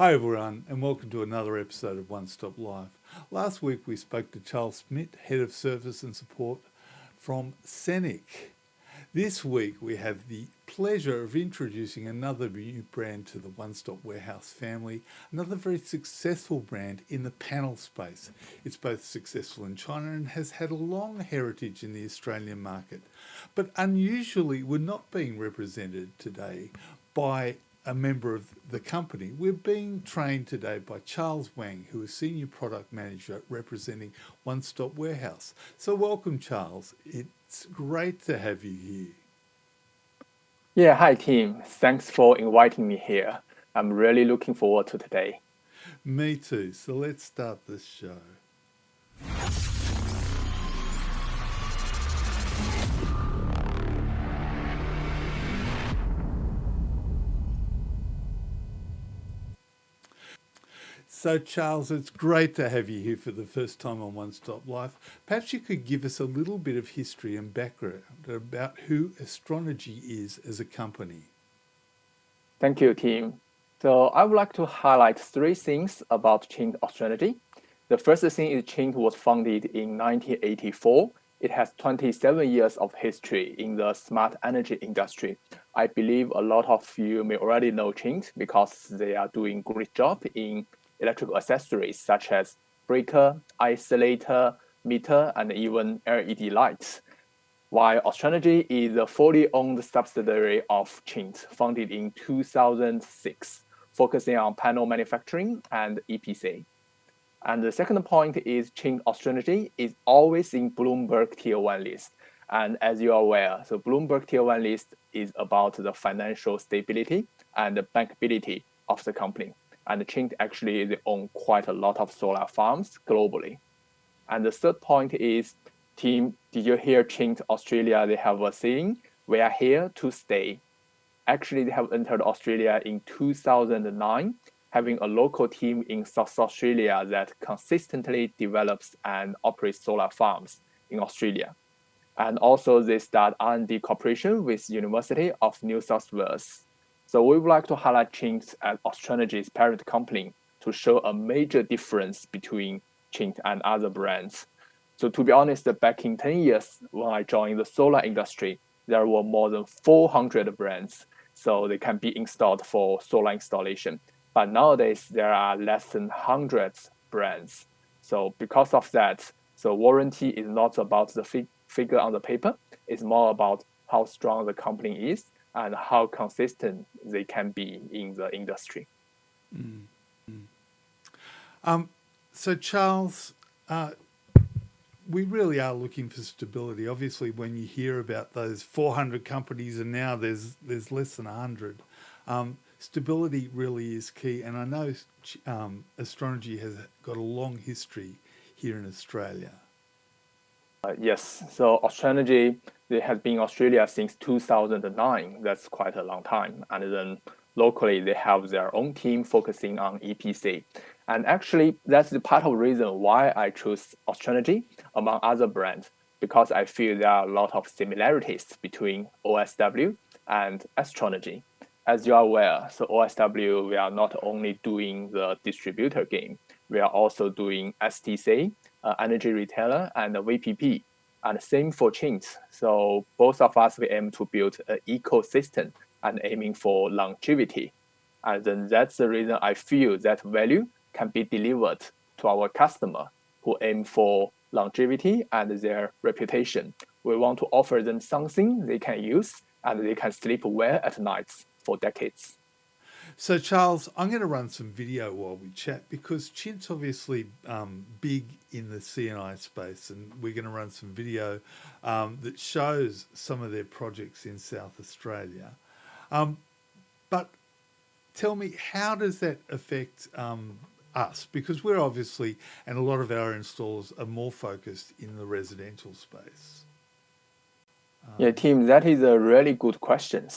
Hi everyone, and welcome to another episode of One Stop Live. Last week we spoke to Charles Schmidt, Head of Service and Support from Scenic. This week we have the pleasure of introducing another new brand to the One Stop Warehouse family, another very successful brand in the panel space. It's both successful in China and has had a long heritage in the Australian market. But unusually, we're not being represented today by a member of the company. We're being trained today by Charles Wang, who is Senior Product Manager representing One Stop Warehouse. So welcome, Charles. It's great to have you here. Yeah, hi team. Thanks for inviting me here. I'm really looking forward to today. Me too. So let's start this show. So, Charles, it's great to have you here for the first time on One Stop Life. Perhaps you could give us a little bit of history and background about who Astronergy is as a company. Thank you, team. So I would like to highlight three things about Chint Astronergy. The first thing is Chint was founded in 1984. It has 27 years of history in the smart energy industry. I believe a lot of you may already know Chint because they are doing great job in electrical accessories such as breaker, isolator, meter, and even LED lights. While Astronergy is a fully owned subsidiary of Chint, founded in 2006, focusing on panel manufacturing and EPC. And the second point is Chint Astronergy is always in Bloomberg Tier 1 list. And as you are aware, so Bloomberg Tier 1 list is about the financial stability and the bankability of the company. And Chint actually own quite a lot of solar farms globally. And the third point is, team, did you hear Chint Australia? They have a saying, we are here to stay. Actually, they have entered Australia in 2009, having a local team in South Australia that consistently develops and operates solar farms in Australia. And also they start R&D cooperation with University of New South Wales. So we would like to highlight Chint as Astronergy's parent company to show a major difference between Chint and other brands. So to be honest, back in 10 years, when I joined the solar industry, there were more than 400 brands. So they can be installed for solar installation. But nowadays, there are less than 100 brands. So because of that, so warranty is not about the figure on the paper. It's more about how strong the company is and how consistent they can be in the industry. So, Charles, we really are looking for stability. Obviously, when you hear about those 400 companies and now there's less than 100, stability really is key. And I know Astronergy has got a long history here in Australia. Yes, so Astronergy, they have been in Australia since 2009. That's quite a long time. And then locally, they have their own team focusing on EPC. And actually, that's the part of the reason why I chose Astronergy among other brands, because I feel there are a lot of similarities between OSW and Astronergy. As you are aware, so OSW, we are not only doing the distributor game, we are also doing STC, energy retailer, and VPP. And same for Chint. So both of us, we aim to build an ecosystem and aiming for longevity. And then that's the reason I feel that value can be delivered to our customer who aim for longevity and their reputation. We want to offer them something they can use and they can sleep well at night for decades. So, Charles, I'm going to run some video while we chat because Chint's obviously big in the CNI space, and we're going to run some video that shows some of their projects in South Australia. But tell me, how does that affect us? Because we're obviously, and a lot of our installers are more focused in the residential space. Yeah, team, that is a really good question.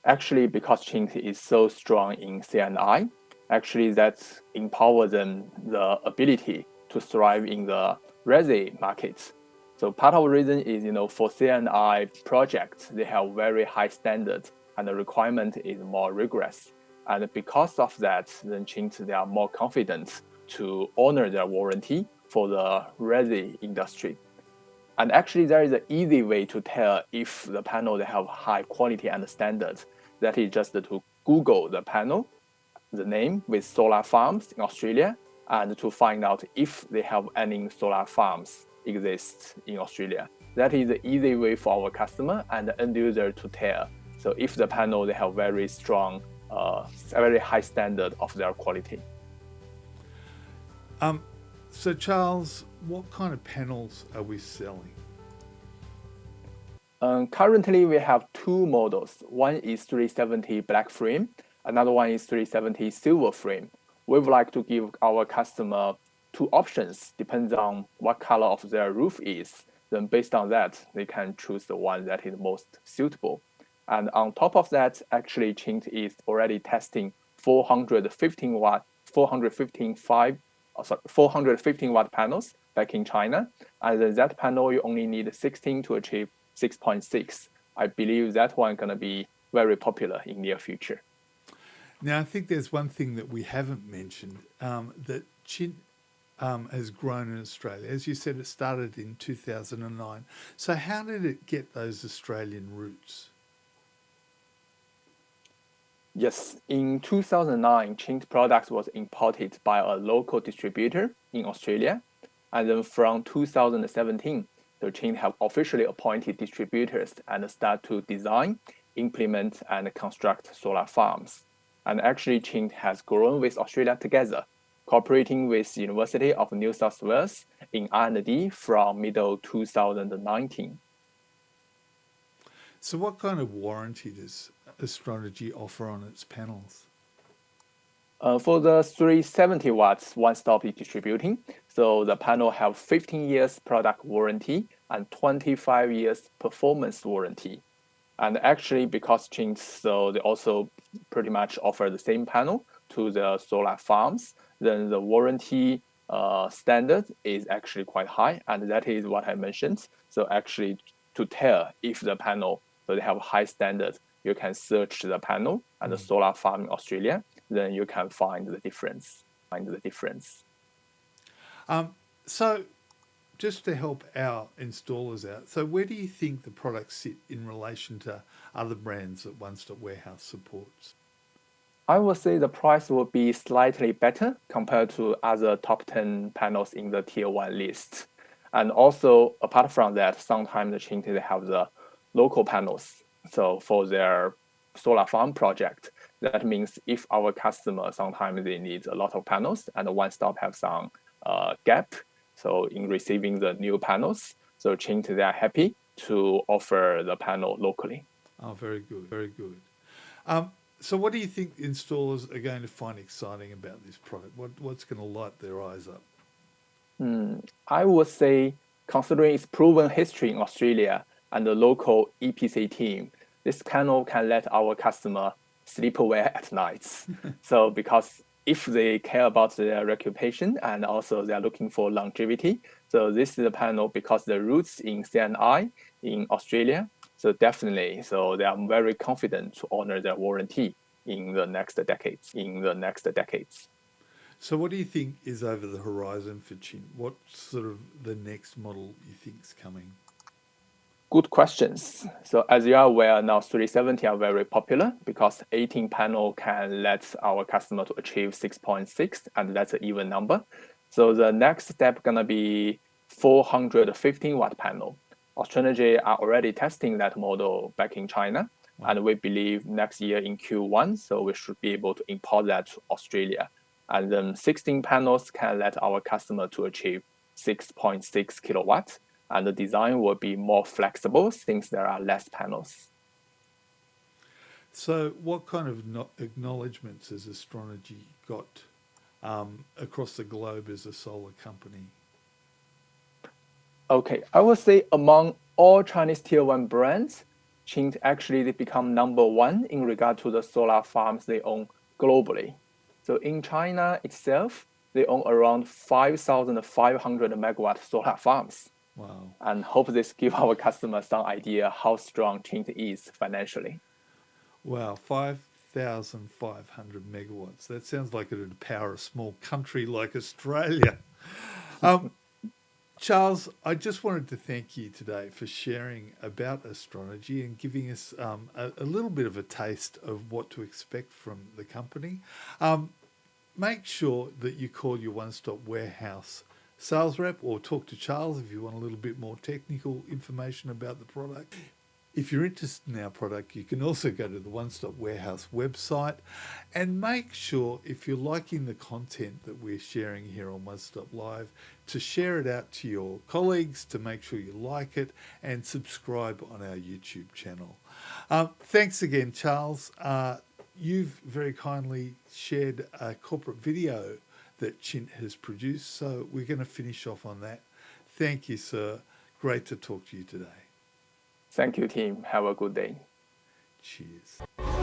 Actually, because Chint is so strong in CNI, actually that empowers them the ability to thrive in the resi market. So part of the reason is, for CNI projects, they have very high standards and the requirement is more rigorous. And because of that, then Qing, they are more confident to honor their warranty for the resi industry. And actually, there is an easy way to tell if the panel they have high quality and standards. That is just to Google the panel, the name with solar farms in Australia, and to find out if they have any solar farms exist in Australia. That is the easy way for our customer and the end user to tell. So if the panel they have very strong, very high standard of their quality. So Charles, what kind of panels are we selling? Currently, we have two models. One is 370 black frame, another one is 370 silver frame. We would like to give our customer two options, depends on what color of their roof is. Then based on that, they can choose the one that is most suitable. And on top of that, actually, Qing is already testing 415 watt, 415 watt panels back in China. And then that panel, you only need 16 to achieve 6.6. I believe that one gonna be very popular in near future. Now, I think there's one thing that we haven't mentioned, that Qing has grown in Australia. As you said, it started in 2009. So how did it get those Australian roots? Yes, in 2009, Qing's product was imported by a local distributor in Australia. And then from 2017, the Qing have officially appointed distributors and start to design, implement, and construct solar farms. And actually, Qing has grown with Australia together, cooperating with University of New South Wales in R&D from middle 2019. So what kind of warranty does Astrology offer on its panels? For the 370 watts one-stop distributing, so the panel have 15 years product warranty and 25 years performance warranty. And actually, because Qing, so they also pretty much offer the same panel to the solar farms, then the warranty standard is actually quite high, and that is what I mentioned. So actually, to tell if the panel, so they have high standard, you can search the panel and the solar farm in Australia, then you can find the difference. So just to help our installers out, so where do you think the products sit in relation to other brands that One Stop Warehouse supports? I would say the price will be slightly better compared to other top 10 panels in the tier 1 list. And also, apart from that, sometimes the Qing they have the local panels. So for their solar farm project, that means if our customer, sometimes they need a lot of panels and One Stop have some gap, so in receiving the new panels, so Qing they are happy to offer the panel locally. Oh, very good, very good. So what do you think installers are going to find exciting about this product? What's going to light their eyes up? I would say, considering its proven history in Australia and the local EPC team, this panel can let our customer sleep well at nights. So because if they care about their reputation and also they're looking for longevity, so this is a panel because the roots in CNI in Australia, so definitely, so they are very confident to honor their warranty in the next decades. So what do you think is over the horizon for Qing? What's sort of the next model you think is coming? Good questions. So as you are aware, now 370 are very popular because 18 panel can let our customer to achieve 6.6, and that's an even number. So the next step gonna be 415 watt panel. Austrology are already testing that model back in China, and we believe next year in Q1, so we should be able to import that to Australia. And then 16 panels can let our customer to achieve 6.6 kilowatts, and the design will be more flexible since there are less panels. So what kind of acknowledgements has Astrology got across the globe as a solar company? Okay, I would say among all Chinese tier 1 brands, Qing actually they become number 1 in regard to the solar farms they own globally. So in China itself, they own around 5,500 megawatt solar farms. Wow. And hope this give our customers some idea how strong Qing is financially. Wow, 5,000 1,500 megawatts. That sounds like it would power a small country like Australia. Um, Charles, I just wanted to thank you today for sharing about Astronergy and giving us a little bit of a taste of what to expect from the company. Make sure that you call your one-stop warehouse sales rep or talk to Charles if you want a little bit more technical information about the product. If you're interested in our product, you can also go to the One Stop Warehouse website and make sure, if you're liking the content that we're sharing here on One Stop Live, to share it out to your colleagues, to make sure you like it, and subscribe on our YouTube channel. Thanks again, Charles. You've very kindly shared a corporate video that Chint has produced, so we're going to finish off on that. Thank you, sir. Great to talk to you today. Thank you, team. Have a good day. Cheers.